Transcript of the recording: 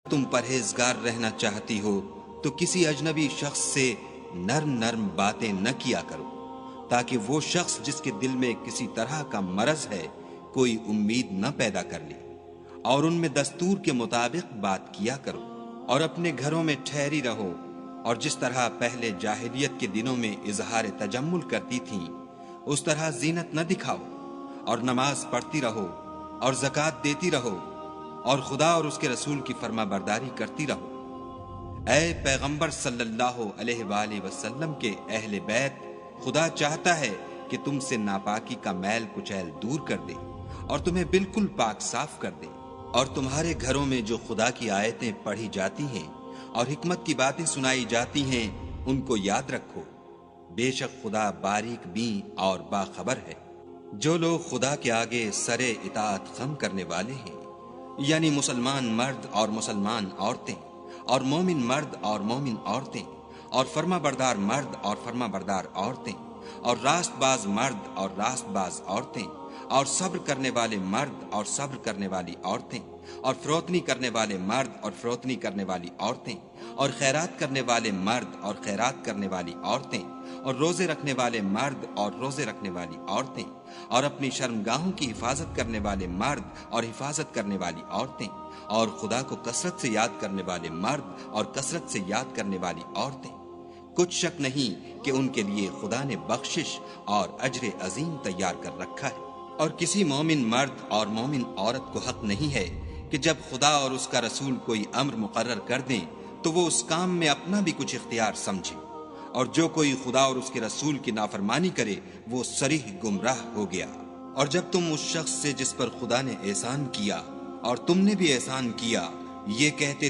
تم پرہیزگار رہنا چاہتی ہو تو کسی اجنبی شخص سے نرم نرم باتیں نہ کیا کرو، تاکہ وہ شخص جس کے دل میں کسی طرح کا مرض ہے کوئی امید نہ پیدا کر لے، اور ان میں دستور کے مطابق بات کیا کرو، اور اپنے گھروں میں ٹھہری رہو، اور جس طرح پہلے جاہلیت کے دنوں میں اظہار تجمل کرتی تھیں اس طرح زینت نہ دکھاؤ، اور نماز پڑھتی رہو اور زکوٰۃ دیتی رہو، اور خدا اور اس کے رسول کی فرما برداری کرتی رہو۔ اے پیغمبر صلی اللہ علیہ وآلہ وسلم کے اہل بیت، خدا چاہتا ہے کہ تم سے ناپاکی کا میل کچیل دور کر دے اور تمہیں بالکل پاک صاف کر دے، اور تمہارے گھروں میں جو خدا کی آیتیں پڑھی جاتی ہیں اور حکمت کی باتیں سنائی جاتی ہیں ان کو یاد رکھو، بے شک خدا باریک بین اور باخبر ہے۔ جو لوگ خدا کے آگے سر اطاعت خم کرنے والے ہیں، یعنی مسلمان مرد اور مسلمان عورتیں، اور مومن مرد اور مومن عورتیں، اور فرما بردار مرد اور فرما بردار عورتیں، اور راست باز مرد اور راست باز عورتیں، اور صبر کرنے والے مرد اور صبر کرنے والی عورتیں، اور فروتنی کرنے والے مرد اور فروتنی کرنے والی عورتیں، اور خیرات کرنے والے مرد اور خیرات کرنے والی عورتیں، اور روزے رکھنے والے مرد اور روزے رکھنے والی عورتیں، اور اپنی شرمگاہوں کی حفاظت کرنے والے مرد اور حفاظت کرنے والی عورتیں، اور خدا کو کثرت سے یاد کرنے والے مرد اور کثرت سے یاد کرنے والی عورتیں۔ کچھ شک نہیں کہ ان کے لیے خدا نے بخشش اور اجر عظیم تیار کر رکھا ہے۔ اور کسی مومن مرد اور مومن عورت کو حق نہیں ہے کہ جب خدا اور اس کا رسول کوئی امر مقرر کر دیں تو وہ اس کام میں اپنا بھی کچھ اختیار سمجھے، اور جو کوئی خدا اور اس کے رسول کی نافرمانی کرے وہ صریح گمراہ ہو گیا۔ اور جب تم اس شخص سے جس پر خدا نے احسان کیا اور تم نے بھی احسان کیا یہ کہتے